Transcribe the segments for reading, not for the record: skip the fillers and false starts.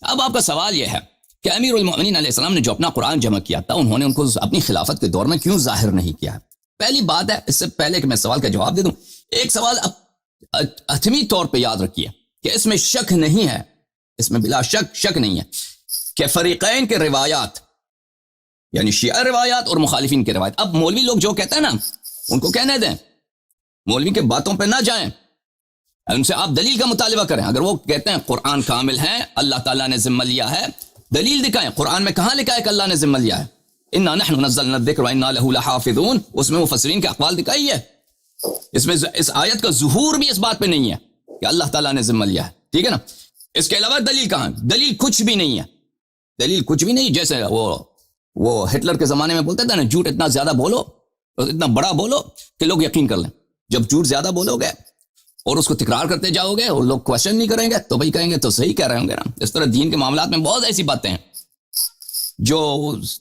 اب آپ کا سوال یہ ہے کہ امیر المؤمنین علیہ السلام نے جو اپنا قرآن جمع کیا تھا انہوں نے ان کو اپنی خلافت کے دور میں کیوں ظاہر نہیں کیا؟ پہلی بات ہے، اس سے پہلے کہ میں سوال کا جواب دے دوں، ایک سوال حتمی طور پہ یاد رکھیے کہ اس میں شک نہیں ہے، اس میں بلا شک نہیں ہے کہ فریقین کے روایات، یعنی شیعہ روایات اور مخالفین کے روایات، اب مولوی لوگ جو کہتے ہیں نا ان کو کہنے دیں، مولوی کے باتوں پہ نہ جائیں، ان سے آپ دلیل کا مطالبہ کریں۔ اگر وہ کہتے ہیں قرآن کامل ہے، اللہ تعالیٰ نے ذمہ لیا ہے، دلیل دکھائیں، قرآن میں کہاں لکھا ہے کہ اللہ نے ذمہ لیا ہے؟ انا نحن نزلنا الذکر وانا له لحافظون، اس میں مفسرین کے اقوال دکھائیے، اس میں اس آیت کا ظہور بھی اس بات پہ نہیں ہے کہ اللہ تعالیٰ نے ذمہ لیا ہے، ٹھیک ہے نا؟ اس کے علاوہ دلیل کہاں؟ دلیل کچھ بھی نہیں ہے، دلیل کچھ بھی نہیں۔ جیسے وہ ہٹلر کے زمانے میں بولتے تھے نا، جھوٹ اتنا زیادہ بولو، اتنا بڑا بولو کہ لوگ یقین کر لیں۔ جب جھوٹ زیادہ بولو گے اور اس کو تکرار کرتے جاؤ گے اور لوگ کوشچن نہیں کریں گے تو بھائی کہیں گے تو صحیح کہہ رہے ہوں گے نا۔ اس طرح دین کے معاملات میں بہت ایسی باتیں ہیں جو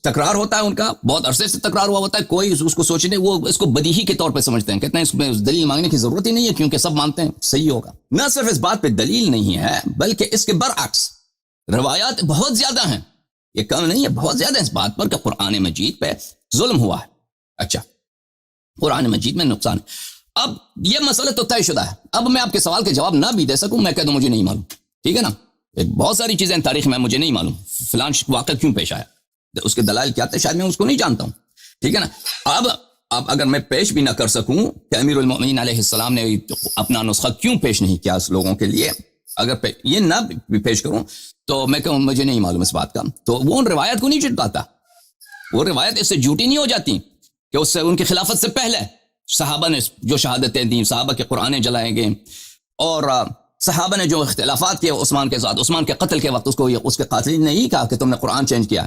تکرار ہوتا ہے، ان کا بہت عرصے سے تکرار ہوا ہوتا ہے، کوئی اس کو سوچنے، وہ اس کو بدیہی کے طور پہ سمجھتے ہیں، کہتے ہیں اس میں دلیل مانگنے کی ضرورت ہی نہیں ہے کیونکہ سب مانتے ہیں صحیح ہوگا۔ نہ صرف اس بات پہ دلیل نہیں ہے بلکہ اس کے برعکس روایات بہت زیادہ ہیں، یہ کم نہیں ہے، بہت زیادہ اس بات پر کہ قرآن مجید پہ ظلم ہوا ہے۔ اچھا، قرآن مجید میں نقصان ہے۔ اب یہ مسئلہ تو طے شدہ ہے، اب میں آپ کے سوال کے جواب نہ بھی دے سکوں، میں کہہ دوں مجھے نہیں معلوم، ٹھیک ہے نا؟ بہت ساری چیزیں تاریخ میں مجھے نہیں معلوم، فلان واقعہ کیوں پیش آیا، اس کے دلائل کیا تھے، شاید میں اس کو نہیں جانتا ہوں، ٹھیک ہے نا؟ اب اگر میں پیش بھی نہ کر سکوں کہ امیر المؤمنین علیہ السلام نے اپنا نسخہ کیوں پیش نہیں کیا اس لوگوں کے لیے، اگر یہ نہ بھی پیش کروں تو میں کہوں مجھے نہیں معلوم اس بات کا، تو وہ ان روایت کو نہیں جھٹلاتا، وہ روایت اس سے جھوٹی نہیں ہو جاتی کہ اس سے ان کی خلافت سے پہلے صحابہ نے جو شہادتیں دیں، صحابہ کے قرآن جلائے گئے، اور صحابہ نے جو اختلافات کیے عثمان کے ساتھ، عثمان کے قتل کے وقت اس کے قاتل نے نہیں کہا کہ تم نے قرآن چینج کیا،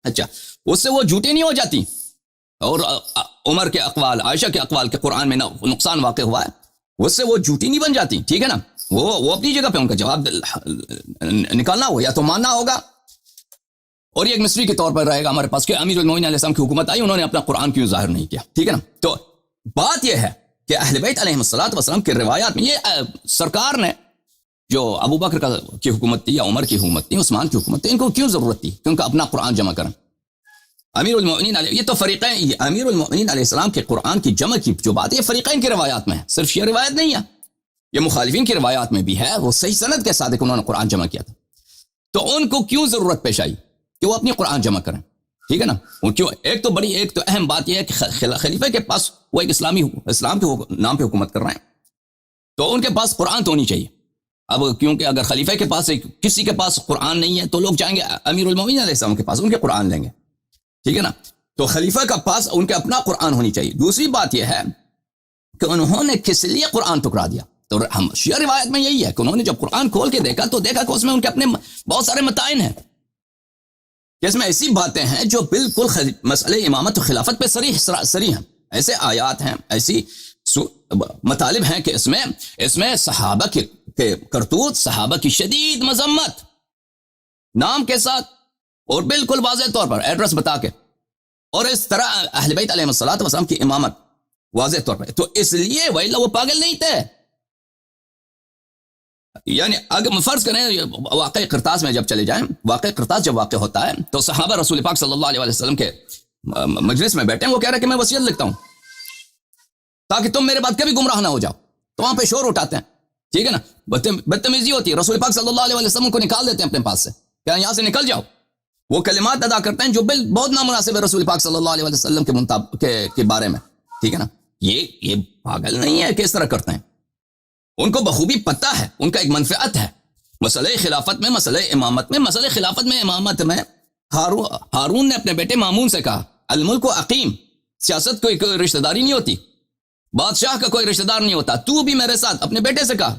اچھا اس سے وہ جھوٹی نہیں ہو جاتی، اور عمر کے اقوال، عائشہ کے اقوال کے قرآن میں نقصان واقع ہوا ہے، اس سے وہ جھوٹی نہیں بن جاتی، ٹھیک ہے نا؟ وہ اپنی جگہ پہ ان کا جواب نکالنا ہو یا تو ماننا ہوگا، اور یہ ایک مسٹری کے طور پر رہے گا ہمارے پاس کہ امیر المؤمنین علیہ السلام کی حکومت آئی، انہوں نے اپنا قرآن کیوں ظاہر نہیں کیا، ٹھیک ہے نا؟ تو بات یہ ہے کہ اہل بیت علیہم السلام کے روایات میں یہ سرکار نے جو ابو بکر کی حکومت تھی یا عمر کی حکومت تھی، عثمان کی حکومت تھی، ان کو کیوں ضرورت تھی کہ ان کا اپنا قرآن جمع کریں؟ امیر المؤمنین علیہ، یہ تو فریقین، امیر المؤمنین علیہ السلام کے قرآن کی جمع کی جو بات ہے یہ فریقین کی روایات میں ہے، صرف یہ روایت نہیں ہے، یہ مخالفین کی روایات میں بھی ہے، وہ صحیح سند کے ساتھ انہوں نے قرآن جمع کیا تھا، تو ان کو کیوں ضرورت پیش آئی کہ وہ اپنی قرآن جمع کریں، ٹھیک ہے نا؟ کیوں؟ ایک تو اہم بات یہ ہے کہ خلیفہ کے پاس وہ ایک اسلام کے نام پہ حکومت کر رہے ہیں، تو ان کے پاس قرآن تو ہونی چاہیے۔ اب کیونکہ اگر خلیفہ کے پاس کسی کے پاس قرآن نہیں ہے تو لوگ جائیں گے امیر المؤمنین علیہ السلام کے پاس، ان کے قرآن لیں گے، ٹھیک ہے نا؟ تو خلیفہ کا پاس ان کے اپنا قرآن ہونی چاہیے۔ دوسری بات یہ ہے کہ انہوں نے کس لیے قرآن ٹکرا دیا، تو ہم شیعہ روایت میں یہی ہے کہ انہوں نے جب قرآن کھول کے دیکھا تو دیکھا کہ اس میں ان کے اپنے بہت سارے متائن ہیں، کہ اس میں ایسی باتیں ہیں جو بالکل مسئلے امامت و خلافت پہ صریح ہیں، ایسے آیات ہیں، ایسی مطالب ہیں کہ اس میں صحابہ کے کرتوت، صحابہ کی شدید مذمت نام کے ساتھ اور بالکل واضح طور پر ایڈریس بتا کے، اور اس طرح اہل بیت علیہم السلام کی امامت واضح طور پر، تو اس لیے وہ پاگل نہیں تھے۔ یعنی اگر فرض کریں واقع قرطاس میں جب چلے جائیں، واقع قرطاس جب واقع ہوتا ہے تو صحابہ رسول پاک صلی اللہ علیہ وسلم کے مجلس میں بیٹھے ہیں، وہ کہہ رہے کہ میں وصیت لکھتا ہوں تاکہ تم میرے بعد کبھی گمراہ نہ ہو جاؤ، تو وہاں پہ شور اٹھاتے ہیں، ٹھیک ہے نا؟ بدتمیزی ہوتی ہے، رسول پاک صلی اللہ علیہ وسلم کو نکال دیتے ہیں اپنے پاس سے، کہ یہاں سے نکل جاؤ، وہ کلمات ادا کرتے ہیں جو بہت نامناسب ہے رسول پاک صلی اللہ علیہ وسلم کے بارے میں، ٹھیک ہے نا؟ یہ پاگل نہیں ہے کہ اس طرح کرتے ہیں، ان کو بخوبی پتہ ہے، ان کا ایک منفعت ہے مسئلہ خلافت میں، مسئلہ امامت میں، مسئلہ خلافت میں، امامت میں۔ ہارون نے اپنے بیٹے مامون سے کہا الملک عقیم، سیاست کوئی رشتہ داری نہیں ہوتی، بادشاہ کا کوئی رشتہ دار نہیں ہوتا، تو بھی میرے ساتھ، اپنے بیٹے سے کہا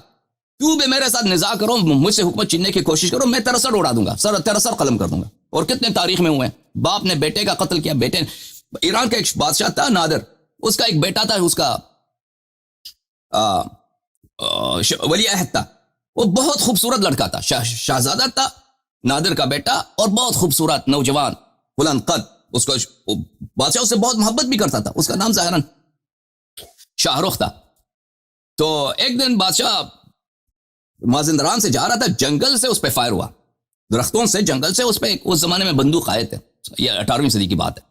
تو بھی میرے ساتھ نزاع کرو، مجھ سے حکومت چھیننے کی کوشش کرو، میں تیرا سر اڑا دوں گا، تیرا سر قلم کر دوں گا۔ اور کتنے تاریخ میں ہوئے ہیں، باپ نے بیٹے کا قتل کیا، بیٹے، ایران کا ایک بادشاہ تھا نادر، اس کا ایک بیٹا تھا، اس کا ولی عہد تھا، وہ بہت خوبصورت لڑکا تھا، شہزادہ تھا، نادر کا بیٹا، اور بہت خوبصورت نوجوان بلند قد، اس کو بادشاہ اس سے بہت محبت بھی کرتا تھا، اس کا نام ظاہراً شاہ رخ تھا۔ تو ایک دن بادشاہ مازندران سے جا رہا تھا، جنگل سے اس پہ فائر ہوا، درختوں سے، جنگل سے، اس پہ اس زمانے میں بندوق آئے تھے، یہ 18ویں صدی کی بات ہے،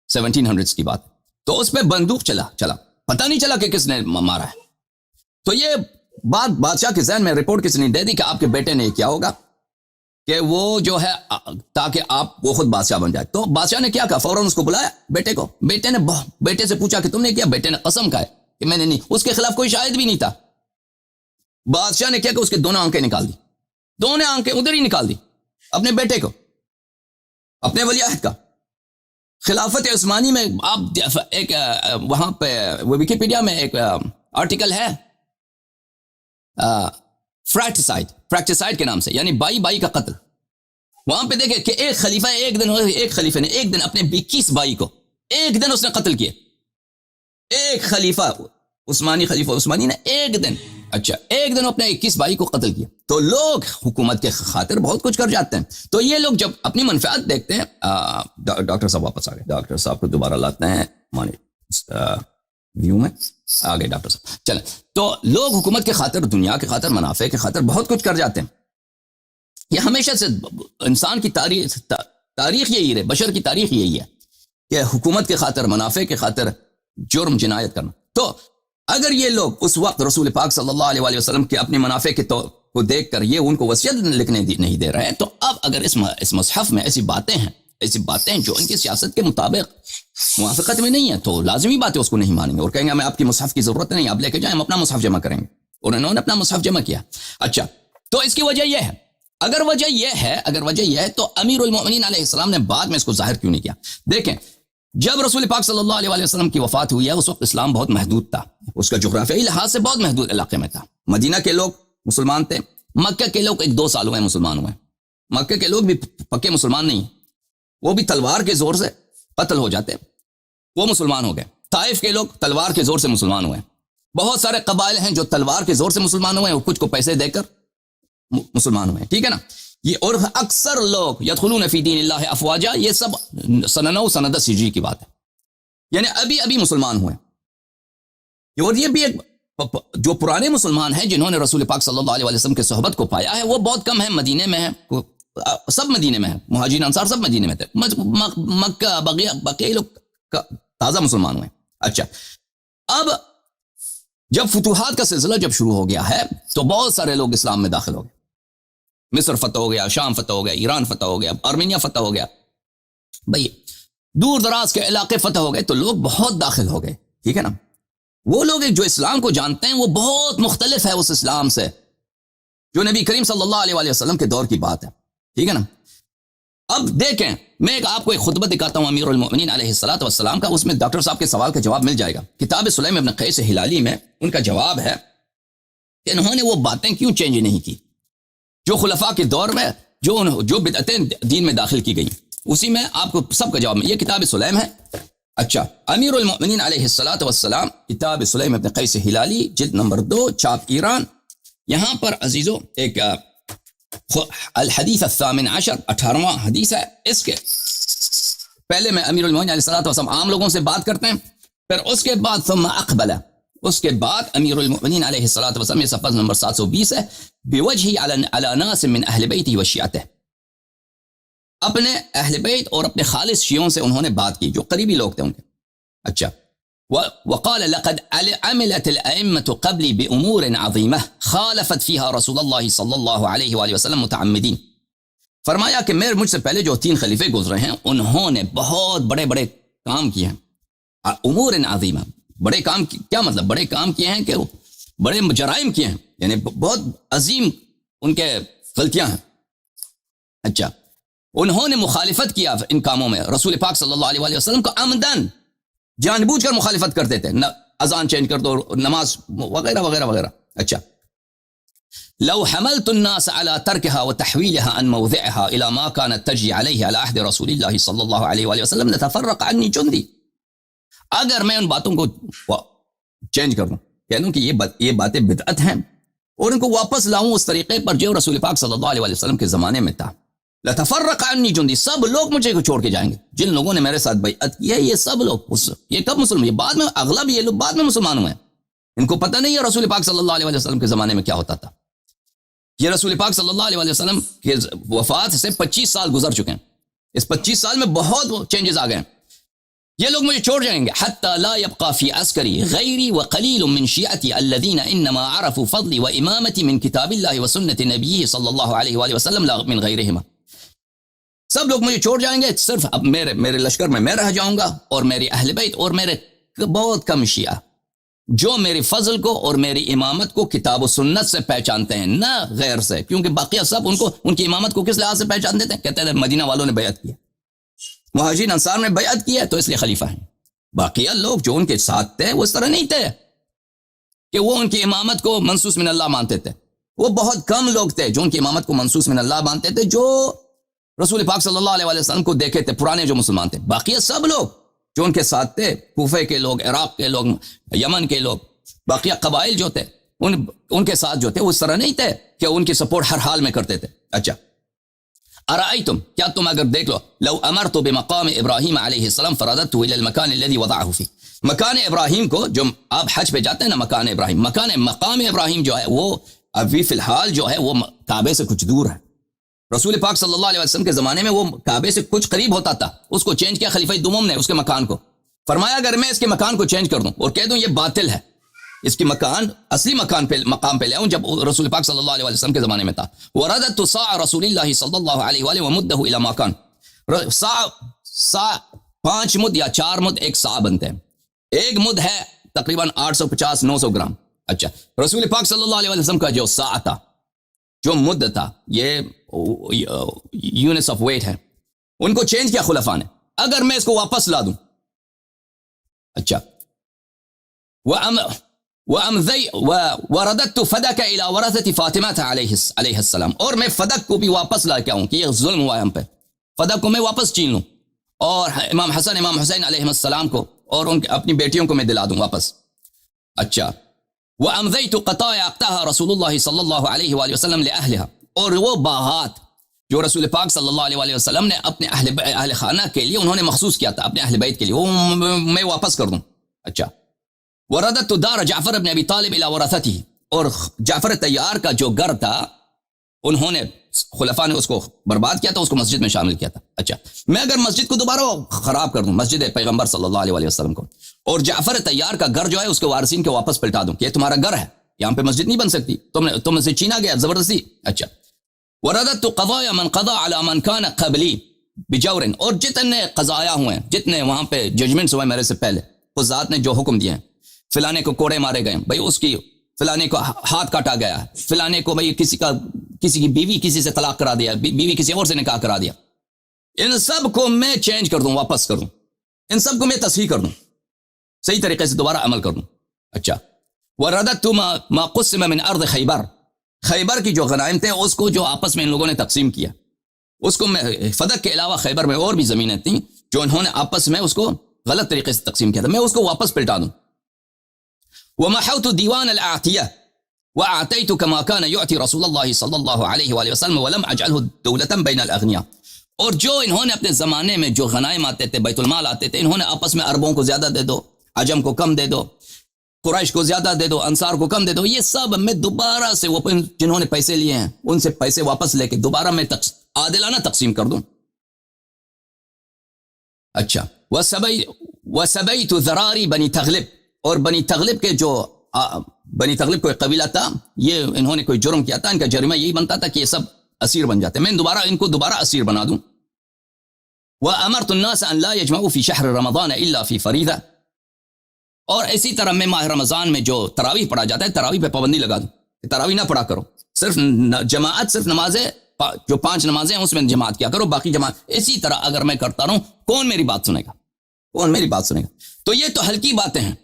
1700s کی بات ہے، تو اس پہ بندوق چلا، پتہ نہیں چلا کہ کس نے مارا ہے. تو یہ بات بادشاہ کے ذہن میں رپورٹ کس نے دے دی کہ آپ کے بیٹے نے کیا ہوگا کہ وہ جو ہے تاکہ آپ وہ خود بادشاہ بن جائے. تو بادشاہ نے کیا کہا، فوراً اس کو بلایا بیٹے کو. بیٹے سے پوچھا کہ تم نے کیا؟ بیٹے نے قسم کھائے کہ میں نے نہیں. اس کے خلاف کوئی شاہد بھی نہیں تھا. بادشاہ نے کیا کہ اس کے دونوں آنکھیں نکال دی، دونوں آنکھیں ادھر ہی نکال دی اپنے بیٹے کو، اپنے ولی عہد کا. خلافت عثمانی میں آپ ایک وہاں پہ ویکیپیڈیا میں ایک آرٹیکل ہے فریکٹسائڈ کے نام سے، یعنی بائی کا قتل. وہاں پہ دیکھیں کہ ایک خلیفہ نے ایک دن اپنے 21 بائی کو ایک دن اس نے قتل کیے. ایک خلیفہ عثمانی نے ایک دن اپنے 21 بائی کو قتل کیا. تو لوگ حکومت کے خاطر بہت کچھ کر جاتے ہیں. تو یہ لوگ جب اپنی منفعت دیکھتے ہیں، ڈاکٹر صاحب واپس آ گئے، ڈاکٹر صاحب کو دوبارہ لاتے ہیں ویو میں آ گئے ڈاکٹر صاحب. چلیں، تو لوگ حکومت کے خاطر، دنیا کے خاطر، منافع کے خاطر بہت کچھ کر جاتے ہیں. یہ ہمیشہ سے انسان کی تاریخ یہی ہے، بشر کی تاریخ یہی ہے کہ حکومت کے خاطر، منافع کے خاطر جرم جنایت کرنا. تو اگر یہ لوگ اس وقت رسول پاک صلی اللہ علیہ وآلہ وسلم کے اپنے منافع کے کو دیکھ کر یہ ان کو وصیت لکھنے نہیں دے رہے ہیں، تو اب اگر اس مصحف میں ایسی باتیں ہیں جو ان کی سیاست کے مطابق موافقت میں نہیں ہے، تو لازمی بات ہے اس کو نہیں مانیں گے اور کہیں گے ہمیں آپ کی مصحف کی ضرورت نہیں، آپ لے کے جائیں، ہم اپنا مصحف جمع کریں گے. اور انہوں نے اپنا مصحف جمع کیا. اچھا، تو اس کی وجہ یہ ہے، اگر وجہ یہ ہے تو امیر المؤمنین علیہ السلام نے بعد میں اس کو ظاہر کیوں نہیں کیا؟ دیکھیں، جب رسول پاک صلی اللہ علیہ وسلم کی وفات ہوئی ہے، اس وقت اسلام بہت محدود تھا، اس کا جغرافیائی لحاظ سے بہت محدود علاقے میں تھا. مدینہ کے لوگ مسلمان تھے، مکہ کے لوگ 1-2 سال ہوئے مسلمان ہوئے. مکہ کے لوگ بھی پکے مسلمان نہیں، وہ بھی تلوار کے زور سے قتل ہو جاتے، وہ مسلمان ہو گئے. طائف کے لوگ تلوار کے زور سے مسلمان ہوئے. بہت سارے قبائل ہیں جو تلوار کے زور سے مسلمان ہوئے اور کچھ کو پیسے دے کر مسلمان ہوئے. ٹھیک ہے نا؟ یہ اور اکثر لوگ یدخلون فی دین اللہ افواجا، یہ سب سن 9 سن 10 ہجری کی بات ہے، یعنی ابھی مسلمان ہوئے. اور یہ بھی ایک جو پرانے مسلمان ہیں جنہوں نے رسول پاک صلی اللہ علیہ وسلم کے صحبت کو پایا ہے، وہ بہت کم ہیں. مدینے میں ہے، سب مدینے میں ہیں، مہاجرین انصار سب مدینے میں تھے. مکہ بقیہ لوگ تازہ مسلمان ہوئے. اچھا، اب جب فتوحات کا سلسلہ جب شروع ہو گیا ہے تو بہت سارے لوگ اسلام میں داخل ہو گئے. مصر فتح ہو گیا، شام فتح ہو گیا، ایران فتح ہو گیا، آرمینیا فتح ہو گیا، بھئی دور دراز کے علاقے فتح ہو گئے. تو لوگ بہت داخل ہو گئے. ٹھیک ہے نا؟ وہ لوگ جو اسلام کو جانتے ہیں وہ بہت مختلف ہے اس اسلام سے جو نبی کریم صلی اللہ علیہ وآلہ وسلم کے دور کی بات ہے. ٹھیک ہے نا؟ اب دیکھیں، میں آپ کو ایک خطبہ دکھاتا ہوں امیر المؤمنین علیہ السلام کا. اس میں ڈاکٹر صاحب کے سوال کا جواب مل جائے گا. کتاب سلیم ابن قیس ہلالی میں ان کا جواب ہے کہ انہوں نے وہ باتیں کیوں چینج نہیں کی جو خلفاء کے دور میں جو بدعتیں دین میں داخل کی گئی. اسی میں آپ کو سب کا جواب میں، یہ کتاب سلیم ہے. اچھا، امیر المؤمنین علیہ السلام، کتاب سلیم ابن قیس ہلالی، جلد نمبر 2، چھاپ ایران. یہاں پر عزیزو ایک الحدیث الثامن عشر، 18واں حدیث ہے. اس کے پہلے میں امیر المؤمنین علیہ السلام عام لوگوں سے بات کرتے ہیں، پھر اس کے بعد ثم اقبل، اس کے بعد امیر المؤمنین علیہ السلام، یہ صفحہ نمبر 720 ہے، بوجہ علی ناس من اہل بیتہ و شیعتہ، اپنے اہل بیت اور اپنے خالص شیعوں سے انہوں نے بات کی جو قریبی لوگ تھے ان کے. اچھا، وقال لقد عملت الائمة قبلی بامور عظیمہ خالفت فیہا رسول اللہ صلی اللہ علیہ وآلہ وسلم متعمدین. فرمایا کہ مجھ سے پہلے جو 3 خلیفے گزرے ہیں انہوں نے بہت بڑے بڑے کام کیے ہیں. امور عظیمہ، بڑے کام کیا مطلب؟ بڑے کام کیے ہیں کہ بڑے جرائم کیے ہیں، یعنی بہت عظیم ان کے غلطیاں ہیں. اچھا، انہوں نے مخالفت کیا ان کاموں میں رسول پاک صلی اللہ علیہ وآلہ وسلم کو عمدن، جان بوجھ کر مخالفت کرتے تھے، اذان چینج کر دو، نماز وغیرہ وغیرہ وغیرہ. اچھا، لو حملت الناس على تركها وتحويلها عن موضعها الى ما كانت تجري عليه على عهد رسول الله صلى الله عليه وآله وسلم لتفرق عني جندي. اگر میں ان باتوں کو چینج کر دوں، کہہ دوں کہ یہ باتیں بدعت ہیں اور ان کو واپس لاؤں اس طریقے پر جو رسول پاک صلی اللہ علیہ وآلہ وسلم کے زمانے میں تھا، لتفرق عني جندي، سب لوگ مجھے کو چھوڑ کے جائیں گے. جن لوگوں نے میرے ساتھ بیعت کی ہے یہ سب لوگ، یہ کب مسلمان؟ یہ بعد میں، اغلب یہ لوگ بعد میں مسلمان ہوئے ہیں. ان کو پتہ نہیں ہے رسول پاک صلی اللہ علیہ وسلم کے زمانے میں کیا ہوتا تھا. یہ رسول پاک صلی اللہ علیہ وسلم کے وفات سے 25 سال گزر چکے ہیں. اس 25 سال میں بہت چینجز آ گئے ہیں. یہ لوگ مجھے چھوڑ جائیں گے. حتی لا يبقى في عسكري غيري وقليل من شيعتي الذين انما عرفوا فضلي وامامتي من كتاب الله وسنة نبيه صلی اللہ علیہ وآلہ وسلم لا من غیرهما. سب لوگ مجھے چھوڑ جائیں گے, صرف اب میرے لشکر میں رہ جاؤں گا, اور میری اہل بیت اور میرے بہت کم شیعہ جو میری فضل کو اور میری امامت کو کتاب و سنت سے پہچانتے ہیں, نہ غیر سے. کیونکہ باقیہ سب ان کی امامت کو کس لحاظ سے پہچانتے تھے؟ کہتے ہیں مدینہ والوں نے بیعت کیا, مہاجرین انصار نے بیعت کیا تو اس لیے خلیفہ ہیں. باقیہ لوگ جو ان کے ساتھ تھے وہ اس طرح نہیں تھے کہ وہ ان کی امامت کو منصوص من اللہ مانتے تھے. وہ بہت کم لوگ تھے جو ان کی امامت کو منصوص من اللہ مانتے تھے, جو رسول پاک صلی اللہ علیہ وسلم کو دیکھے تھے, پرانے جو مسلمان تھے. باقیہ سب لوگ جو ان کے ساتھ تھے, کوفے کے لوگ, عراق کے لوگ, یمن کے لوگ, باقیہ قبائل جو تھے ان کے ساتھ جو تھے وہ اس طرح نہیں تھے کہ ان کی سپورٹ ہر حال میں کرتے تھے. اچھا, ارائیتم, کیا تم اگر دیکھ لو, لو امرت بمقام ابراہیم علیہ السلام فرددت الى المکان الذي وضعه فيه. مکان ابراہیم کو, جو آپ حج پہ جاتے ہیں نا, مکان ابراہیم, مقام ابراہیم جو ہے وہ ابھی فی الحال جو ہے وہ کعبے سے کچھ دور ہے. رسول پاک صلی اللہ علیہ وسلم کے زمانے میں وہ کعبے سے کچھ قریب ہوتا تھا, اس کو چینج کیا خلیفہ دوم نے, اس کے مکان کو. فرمایا اگر میں اس کے مکان کو چینج کر دوں اور کہہ دوں یہ باطل ہے, اس کی مکان اصلی مقام پہ لے آؤں جب رسول پاک صلی اللہ علیہ وسلم کے زمانے میں تھا. ورددت صاع رسول اللہ صلی اللہ علیہ وآلہ ومدہ الى ما کان. صاع 5 مد یا 4 مد ایک صاع بنتے ہیں. ایک مد ہے تقریباً 850-900 گرام. اچھا, رسول پاک صلی اللہ علیہ وسلم کا جو صاع تھا, جو مد تھا, یہ یونٹس آف ویٹ ہے, ان کو چینج کیا خلفاء نے. اگر میں اس کو واپس لا دوں, اچھا, ورددت فدک الى ورثة فاطمہ علیہ السلام, اور میں فدک کو بھی واپس لا کے آؤں کہ یہ ظلم ہوا ہے ہم پہ, فدک کو میں واپس چھین لوں, اور امام حسن امام حسین علیہ السلام کو اور ان اپنی بیٹیوں کو میں دلا دوں واپس. اچھا, وامضیت قطاع اقطاها رسول اللہ صلی اللہ علیہ وآلہ وسلم لأہلها, اور وہ باغات جو رسول پاک صلی اللہ علیہ وآلہ وسلم نے اپنے اہل خانہ کے لیے انہوں نے مخصوص کیا تھا, اپنے اہل بیت کے لیے, وہ میں واپس کر دوں. اچھا, ورددت دار جعفر بن ابی طالب الى ورثته, اور جعفر طیار کا جو گھر تھا انہوں نے خلفاء نے اس کو برباد کیا تھا, اس کو مسجد میں شامل کیا تھا. اچھا, میں اگر مسجد کو دوبارہ خراب کر دوں, مسجد پیغمبر صلی اللہ علیہ وآلہ وسلم کو, اور جعفر طیار کا گھر جو ہے اس کے وارثین کے واپس پلٹا دوں کہ یہ تمہارا گھر ہے, یہاں پہ مسجد نہیں بن سکتی, تم سے چھینا گیا زبردستی. اچھا, ورددت قضایا من قضا على من كان قبلی بجور, اور جتنے قضایا ہوئے ہیں, جتنے وہاں پہ ججمنٹس ہوئے میرے سے پہلے, قضات نے جو حکم دیے ہیں, فلانے کو کوڑے مارے گئے بھائی, اس کی فلانے کو ہاتھ کاٹا گیا, فلانے کو بھائی کسی کی بیوی کسی سے طلاق کرا دیا, بیوی کسی اور سے نکاح کرا دیا, ان سب کو میں چینج کر دوں, واپس کر دوں, ان سب کو میں تصحیح کر دوں, صحیح طریقے سے دوبارہ عمل کر دوں. اچھا, ورددت ما قسم من ارض خیبر, خیبر کی جو غنائم تھے اس کو جو آپس میں ان لوگوں نے تقسیم کیا, اس کو میں فدق کے علاوہ خیبر میں اور بھی زمینیں تھیں جو انہوں نے آپس میں اس کو غلط طریقے سے تقسیم کیا تھا, میں اس کو واپس پلٹا دوں. ومحوت دیوان الاعطیہ واعطیت كما كان يعطي رسول اللہ صلی اللہ علیہ وآلہ وسلم ولم اجعله دولة بین الاغنیاء, اور جو انہوں نے اپنے زمانے میں جو غنائم آتے تھے, بیت المال آتے تھے, انہوں نے آپس میں عربوں کو زیادہ دے دو, عجم کو کم دے دو, قریش کو زیادہ دے دو, انصار کو کم دے دو, یہ سب میں دوبارہ سے وہ جنہوں نے پیسے لیے ہیں ان سے پیسے واپس لے کے دوبارہ میں عادلانہ تقسیم کر دوں. اچھا, وسبیت ذراری بنی تغلب, اور بنی تغلب کے جو بنی تغلب کوئی قبیلہ تھا, یہ انہوں نے کوئی جرم کیا تھا, ان کا جرمہ یہی بنتا تھا کہ یہ سب اسیر بن جاتے, میں ان کو دوبارہ اسیر بنا دوں. وامرت الناس ان لا يجمعوا في شهر رمضان الا في فریضہ, اور اسی طرح میں ماہ رمضان میں جو تراویح پڑھا جاتا ہے تراویح پہ پابندی لگا دوں, تراویح نہ پڑھا کرو, صرف جماعت, صرف نمازیں جو 5 نمازیں ہیں اس میں جماعت کیا کرو, باقی جماعت. اسی طرح اگر میں کرتا رہوں کون میری بات سنے گا, کون میری بات سنے گا. تو یہ تو ہلکی باتیں ہیں,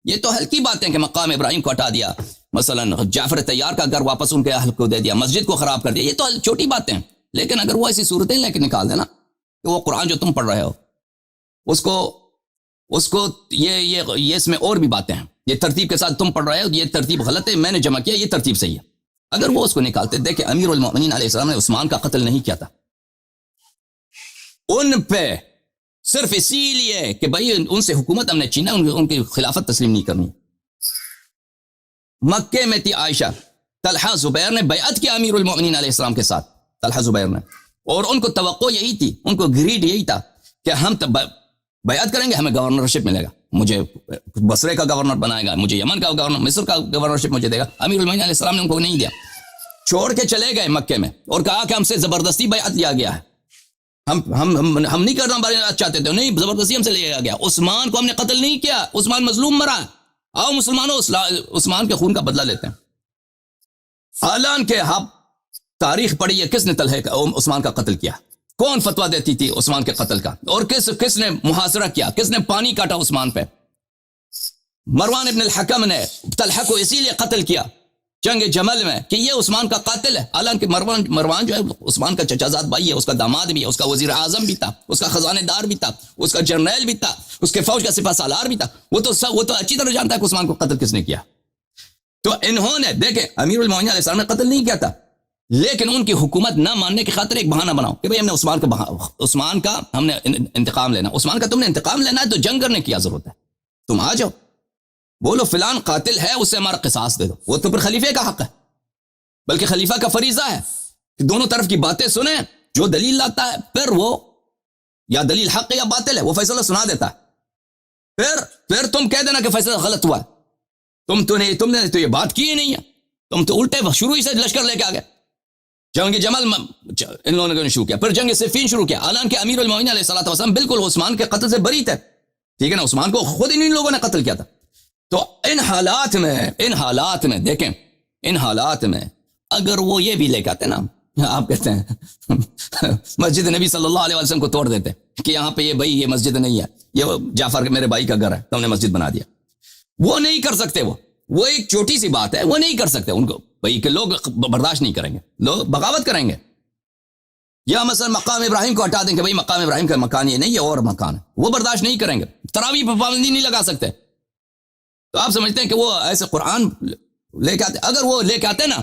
یہ تو ہلکی باتیں کہ مقام ابراہیم کو ہٹا دیا, مثلا جعفر طیار کا گھر واپس ان کے اہل کو دے دیا, مسجد کو خراب کر دیا, یہ تو چھوٹی باتیں ہیں. لیکن اگر وہ ایسی صورتیں لے کے نکال دینا کہ وہ قرآن جو تم پڑھ رہے ہو اس کو یہ اس میں اور بھی باتیں ہیں, یہ ترتیب کے ساتھ تم پڑھ رہے ہو, یہ ترتیب غلط ہے, میں نے جمع کیا, یہ ترتیب صحیح ہے. اگر وہ اس کو نکالتے, دیکھیں امیر المؤمنین علیہ السلام نے عثمان کا قتل نہیں کیا تھا, ان پہ صرف اسی لیے کہ بھائی ان سے حکومت ہم نے چھینا, ان کی خلافت تسلیم نہیں کرنی. مکے میں تھی عائشہ, طلحہ زبیر نے بیعت کیا امیر المؤمنین علیہ السلام کے ساتھ، طلحہ زبیر نے، اور ان کو توقع یہی تھی، ان کو گریڈ یہی تھا کہ ہم بیعت کریں گے، ہمیں گورنرشپ ملے گا، مجھے بصرے کا گورنر بنائے گا، مجھے یمن کا گورنر، مصر کا گورنرشپ مجھے دے گا۔ امیر المؤمنین علیہ السلام نے ان کو نہیں دیا، چھوڑ کے چلے گئے مکے میں اور کہا کہ ہم سے زبردستی بیعت لیا گیا ہے، ہم نہیں کرنا بیعت چاہتے تھے، نہیں، زبردستی ہم سے لیا گیا۔ عثمان کو ہم نے قتل نہیں کیا، عثمان مظلوم مرا، آؤ مسلمانوں عثمان کے خون کا بدلہ لیتے ہیں۔ حالان کہ آپ تاریخ پڑھی ہے، کس نے عثمان کا قتل کیا، کون فتویٰ دیتی تھی عثمان کے قتل کا، اور کس نے محاصرہ کیا، کس نے پانی کاٹا عثمان پہ؟ مروان ابن الحکم نے طلحہ کو اسی لیے قتل کیا جنگ جمل میں کہ یہ عثمان کا قاتل ہے، حالانکہ مروان جو ہے عثمان کا چچا زاد بھائی ہے، اس کا داماد بھی ہے، اس کا وزیر اعظم بھی تھا، اس کا خزانہ دار بھی تھا، اس کا جرنیل بھی تھا، اس کے فوج کا سپہ سالار بھی تھا، وہ تو اچھی طرح جانتا ہے کہ عثمان کو قتل کس نے کیا۔ تو انہوں نے دیکھیں امیر المؤمنین علیہ السلام نے قتل نہیں کیا تھا، لیکن ان کی حکومت نہ ماننے کی خاطر ایک بہانہ بناؤ کہ بھئی ہم نے عثمان کا ہم نے انتقام لینا، عثمان کا تم نے انتقام لینا ہے تو جنگ کرنے کی کیا ضرورت ہے، تم آ جاؤ، بولو فلان قاتل ہے، اس سے ہمارا قصاص دے دو، وہ تو پھر خلیفے کا حق ہے، بلکہ خلیفہ کا فریضہ ہے کہ دونوں طرف کی باتیں سنیں، جو دلیل لاتا ہے پھر وہ یا دلیل حق ہے یا باطل ہے وہ فیصلہ سنا دیتا ہے، پھر تم کہہ دینا کہ فیصلہ غلط ہوا ہے، تم نے تو یہ بات کی ہی نہیں ہے، تم تو الٹے شروع ہی سے لشکر لے کے آ گئے، جنگ جمل ان لوگوں نے شروع کیا، پھر جنگ صفین شروع کیا، حالانکہ امیر المؤمنین علیہ الصلوۃ والسلام بالکل عثمان کے قتل سے بری تھے، ٹھیک ہے نا، عثمان کو خود ان لوگوں نے قتل کیا تھا۔ تو ان حالات میں دیکھیں، ان حالات میں اگر وہ یہ بھی لے کے آتے نا، آپ کہتے ہیں مسجد نبی صلی اللہ علیہ وسلم کو توڑ دیتے کہ یہاں پہ یہ مسجد نہیں ہے، یہ جعفر میرے بھائی کا گھر ہے، تم نے مسجد بنا دیا، وہ نہیں کر سکتے، وہ ایک چھوٹی سی بات ہے، وہ نہیں کر سکتے، ان کو بھائی کہ لوگ برداشت نہیں کریں گے، لوگ بغاوت کریں گے، یا مثلا مقام ابراہیم کو ہٹا دیں کہ بھئی مقام ابراہیم کا مکان یہ نہیں، یہ اور مکان ہے، وہ برداشت نہیں کریں گے، تراویح پر پابندی نہیں لگا سکتے۔ تو آپ سمجھتے ہیں کہ وہ ایسے قرآن لے کے آتے، اگر وہ لے کے آتے نا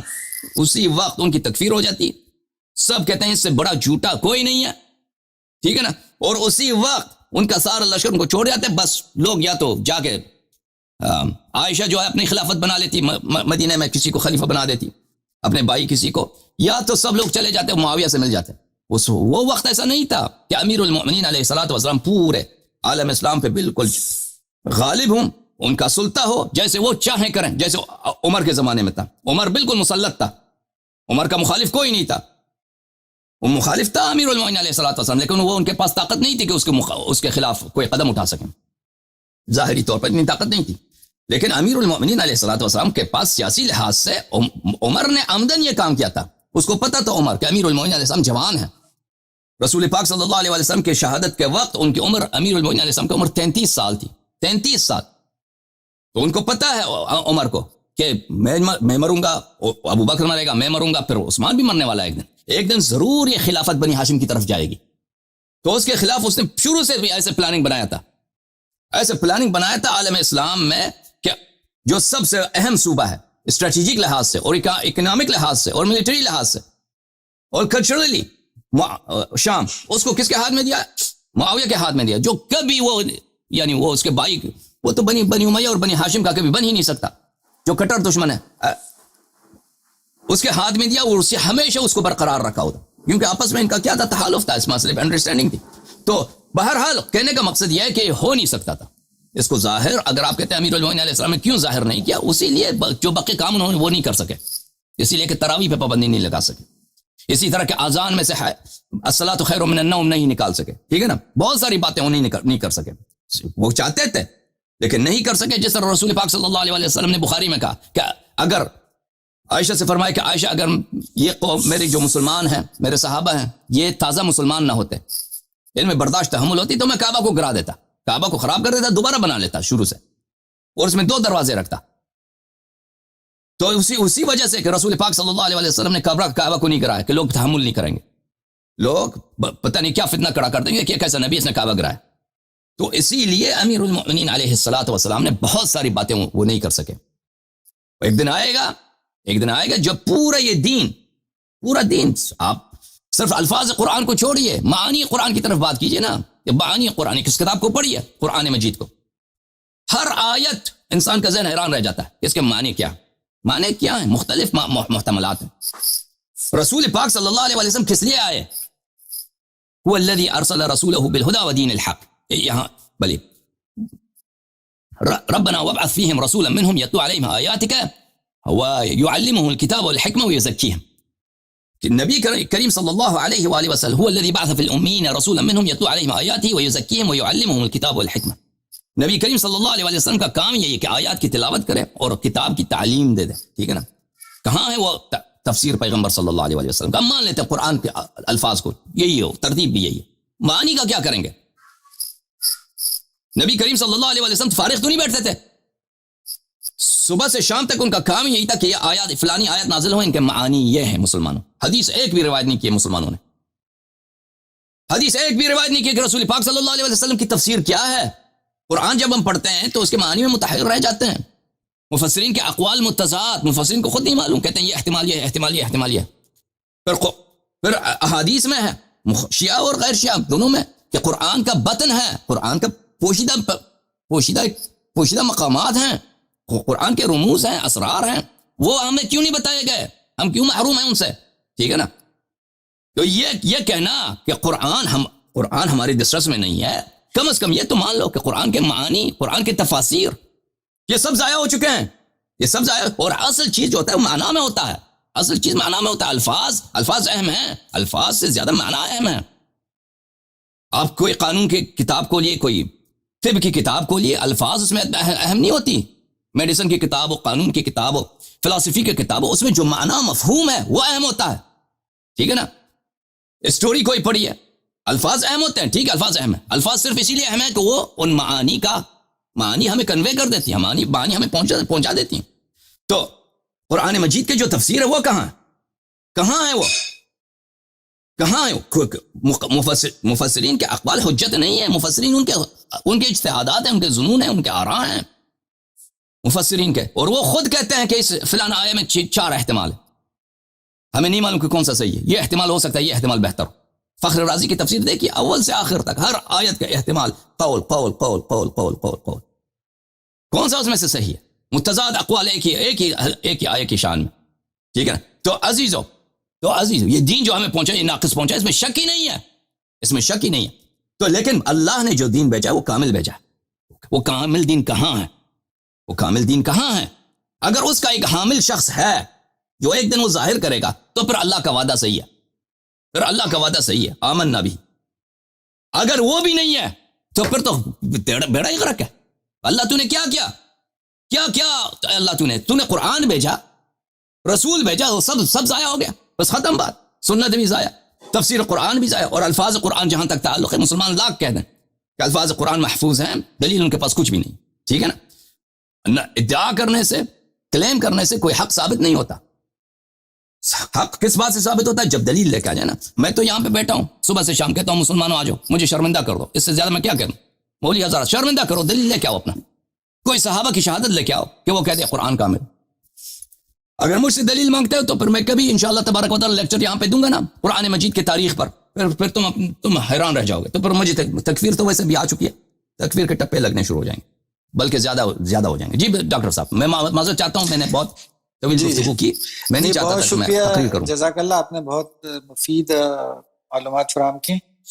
اسی وقت ان کی تکفیر ہو جاتی، سب کہتے ہیں اس سے بڑا جھوٹا کوئی نہیں ہے، ٹھیک ہے نا، اور اسی وقت ان کا سارا لشکر ان کو چھوڑ جاتے، بس لوگ یا تو جا کے عائشہ جو ہے اپنی خلافت بنا لیتی، مدینہ میں کسی کو خلیفہ بنا دیتی، اپنے بھائی کسی کو، یا تو سب لوگ چلے جاتے معاویہ سے مل جاتے۔ وہ وقت ایسا نہیں تھا کہ امیر المؤمنین علیہ الصلوۃ والسلام پورے عالم اسلام پہ بالکل غالب ہوں، ان کا سلطہ ہو، جیسے وہ چاہیں کریں، جیسے عمر کے زمانے میں تھا، عمر بالکل مسلط تھا، عمر کا مخالف کوئی نہیں تھا، وہ مخالف تھا امیر المؤمنین علیہ الصلوۃ والسلام، لیکن وہ ان کے پاس طاقت نہیں تھی کہ اس کے خلاف کوئی قدم اٹھا سکیں، ظاہری طور پر اتنی طاقت نہیں تھی، لیکن امیر المؤمنین علیہ الصلوۃ والسلام کے پاس سیاسی لحاظ سے عمر نے عمدن یہ کام کیا تھا، اس کو پتا تھا عمر کہ امیر المؤمنین علیہ السلام جوان ہیں، رسول پاک صلی اللہ علیہ وسلم کے شہادت کے وقت ان کی عمر، امیر المؤمنین علیہ السلام کی عمر 33 سال تھی، 33 سال، تو ان کو پتا ہے عمر کو کہ میں مروں گا، ابو بکر مرے گا، میں مروں گا، پھر عثمان بھی مرنے والا ہے، ایک دن ضرور یہ خلافت بنی ہاشم کی طرف جائے گی، تو اس کے خلاف اس نے شروع سے بھی ایسے پلاننگ بنایا تھا عالم اسلام میں کہ جو سب سے اہم صوبہ ہے اسٹریٹجک لحاظ سے اور اکنامک لحاظ سے اور ملٹری لحاظ سے اور کلچرلی، شام، اس کو کس کے ہاتھ میں دیا؟ معاویہ کے ہاتھ میں دیا، جو کبھی وہ یعنی وہ اس کے بھائی، وہ تو بنی امیہ اور بنی ہاشم کا کبھی بن ہی نہیں سکتا، جو کٹر دشمن ہے، اس کے ہاتھ میں دیا اور اسے ہمیشہ اس کو برقرار رکھا ہوتا، کیونکہ آپس میں ان کا کیا تھا، تحالف تھا، اس مسئلے پہ انڈرسٹینڈنگ تھی۔ تو بہرحال کہنے کا مقصد یہ ہے کہ ہو نہیں سکتا تھا اس کو ظاہر، اگر آپ کہتے ہیں امیر المؤمنین علیہ السلام نے کیوں ظاہر نہیں کیا، اسی لیے جو باقی کام انہوں نے وہ نہیں کر سکے، اسی لیے کہ تراویح پہ پابندی نہیں لگا سکے، اسی طرح کہ اذان میں سے الصلاۃ خیر من النوم نہیں نکال سکے، ٹھیک ہے نا، بہت ساری باتیں وہ نہیں کر سکے، وہ چاہتے تھے لیکن نہیں کر سکے، جس طرح رسول پاک صلی اللہ علیہ وسلم نے بخاری میں کہا کہ اگر عائشہ سے فرمائے کہ عائشہ اگر یہ قوم میرے جو مسلمان ہیں، میرے صحابہ ہیں، یہ تازہ مسلمان نہ ہوتے، ان میں برداشت تحمل ہوتی، تو میں کعبہ کو گرا دیتا، کعبہ کو خراب کر دیتا، دوبارہ بنا لیتا شروع سے، اور اس میں 2 دروازے رکھتا۔ تو اسی وجہ سے کہ رسول پاک صلی اللہ علیہ وسلم نے کعبہ کو نہیں گرایا کہ لوگ تحمل نہیں کریں گے، لوگ پتہ نہیں کیا فتنہ کڑا کر دیں گے کہ کیسا نبی اس نے کعبہ گرایا، تو اسی لیے امیر المؤمنین علیہ الصلوۃ والسلام نے بہت ساری باتیں وہ نہیں کر سکے۔ ایک دن آئے گا جب پورا دین آپ صرف الفاظ قرآن کو چھوڑیے، معانی قرآن کی طرف بات کیجئے نا، کہ معانی قرآن کس کتاب کو پڑھیے، قرآن مجید کو، ہر آیت انسان کا ذہن حیران رہ جاتا ہے اس کے معنی کیا، معنی کیا ہیں؟ مختلف محتملات ہیں. رسول پاک صلی اللہ علیہ وسلم کس لیے آئے؟ هو الذي ارسل رسوله بالهدى ودين الحق. یہاں بلی ربنا وابعث فيهم رسولا منهم يتلو عليهم آياتك ويعلمهم الكتاب والحكمة ويزكيهم. النبي كريم صلى الله عليه وآله وسلم هو الذي بعث في الأميين رسولا منهم يتلو عليهم آياته ويزكيهم ويعلمهم الكتاب والحكمة. نبی کریم صلی اللہ علیہ وسلم کا کام یہی ہے کہ آیات کی تلاوت کرے اور کتاب کی تعلیم دے دے. ٹھیک ہے نا. کہاں ہے وہ تفسیر پیغمبر صلی اللہ علیہ وسلم کا؟ مان لیتے قرآن کے الفاظ کو، یہی ہو ترتیب بھی یہی ہے. معانی کا کیا کریں گے؟ نبی کریم صلی اللہ علیہ وسلم فارغ تو نہیں بیٹھتے تھے. صبح سے شام تک ان کا کام یہی تھا کہ یہ آیات فلانی آیت نازل ہو، ان کے معانی یہ ہیں. مسلمانوں حدیث ایک بھی روایت نہیں کی مسلمانوں نے. حدیث ایک بھی روایت نہیں کی کہ رسول پاک صلی اللہ علیہ وسلم کی تفسیر کیا ہے. قرآن جب ہم پڑھتے ہیں تو اس کے معنی میں متحیر رہ جاتے ہیں. مفسرین کے اقوال متضاد، مفسرین کو خود نہیں معلوم، کہتے ہیں یہ احتمال یہ احتمال یہ احتمال یہ. پھر احادیث میں ہے شیعہ اور غیر شیعہ دونوں میں کہ قرآن کا بطن ہے، قرآن کا پوشیدہ مقامات ہیں، قرآن کے رموز ہیں، اسرار ہیں، وہ ہمیں کیوں نہیں بتائے گئے؟ ہم کیوں محروم ہیں ان سے؟ ٹھیک ہے نا. تو یہ کہنا کہ قرآن ہماری دسترس میں نہیں ہے، کم از کم یہ تو مان لو کہ قرآن کے معانی، قرآن کے تفاسیر یہ سب ضائع ہو چکے ہیں. یہ سب ضائع. اور اصل چیز جو ہوتا ہے وہ معنی میں ہوتا ہے. اصل چیز معنی میں ہوتا ہے. الفاظ اہم ہیں، الفاظ سے زیادہ معنی اہم ہے. آپ کوئی قانون کی کتاب کو لیے، کوئی طب کی کتاب کو لیے، الفاظ اس میں اہم نہیں ہوتی. میڈیسن کی کتاب ہو، قانون کی کتاب ہو، فلسفی کی کتاب ہو، اس میں جو معنی مفہوم ہے وہ اہم ہوتا ہے. ٹھیک ہے نا. اسٹوری کوئی پڑھی ہے، الفاظ اہم ہوتے ہیں. ٹھیک ہے، الفاظ اہم ہیں. الفاظ صرف اسی لیے اہم ہے کہ وہ ان معانی ہمیں کنوے کر دیتی ہیں، معانی ہمیں پہنچا دیتی ہیں. تو قرآن مجید کے جو تفسیر ہے وہ کہاں ہے وہ کہاں ہے؟ مفسرین کے اقوال حجت نہیں ہے. مفسرین ان کے اجتہادات ہیں، ان کے ظنون ہیں، ان کے آراء ہیں مفسرین کے. اور وہ خود کہتے ہیں کہ اس فلاں آیت میں 4 احتمال ہے، ہمیں نہیں معلوم کہ کون سا صحیح ہے. یہ احتمال ہو سکتا ہے، یہ احتمال بہتر ہو. فخر رازی کی تفسیر دیکھیے، اول سے آخر تک ہر آیت کا احتمال قول قول قول قول قول قول قول. کون سا اس میں سے صحیح ہے؟ متضاد اقوال ایک ہی آیت کی شان میں. ٹھیک ہے نا. تو عزیزو یہ دین جو ہمیں پہنچا، یہ ناقص پہنچا، اس میں شک ہی نہیں ہے، اس میں شک ہی نہیں ہے. تو لیکن اللہ نے جو دین بھیجا وہ کامل بھیجا. وہ کامل دین کہاں ہے؟ وہ کامل دین کہاں ہے؟ اگر اس کا ایک حامل شخص ہے جو ایک دن وہ ظاہر کرے گا تو پھر اللہ کا وعدہ صحیح ہے، پھر اللہ کا وعدہ صحیح ہے. آمن نبی. اگر وہ بھی نہیں ہے تو پھر تو بیڑا ہی غرق ہے. اللہ تو نے کیا اللہ تو نے قرآن بھیجا، رسول بھیجا، وہ سب ضائع ہو گیا، بس ختم بات. سنت بھی ضائع، تفسیر قرآن بھی ضائع. اور الفاظ قرآن جہاں تک تعلق ہے، مسلمان لاکھ کہہ دیں کہ الفاظ قرآن محفوظ ہیں، دلیل ان کے پاس کچھ بھی نہیں. ٹھیک ہے نا. ادعا کرنے سے، کلیم کرنے سے کوئی حق ثابت نہیں ہوتا. حق کس بات سے ثابت ہوتا ہے؟ جب دلیل لے کے آ جائے نا. میں تو یہاں پہ بیٹھا ہوں، صبح سے شام کہتا ہوں مسلمانوں آ جاؤ، مجھے شرمندہ کر دو. اس سے زیادہ میں کیا کروں؟ مولوی حضرات شرمندہ کرو، دلیل لے کے آؤ اپنا. کوئی صحابہ کی شہادت لے کے آؤ کہ وہ کہتے ہیں قرآن کامل. اگر مجھ سے دلیل مانگتے ہو تو پھر میں کبھی انشاءاللہ تبارک و تعالی لیکچر یہاں پہ دوں گا نا قرآن مجید کی تاریخ پر. پھر تم حیران رہ جاؤ گے. تو پھر مجھے تکفیر تو ویسے بھی آ چکی ہے، تکفیر کے ٹپے لگنے شروع ہو جائیں گے، بلکہ زیادہ ہو جائیں گے. جی ڈاکٹر صاحب، میں معذرت چاہتا ہوں، میں نے بہت طویل گفتگو کی، میں نہیں چاہتا تھا کہ میں تقریر کروں. جزاک اللہ، آپ نے بہت مفید معلومات فراہم کی.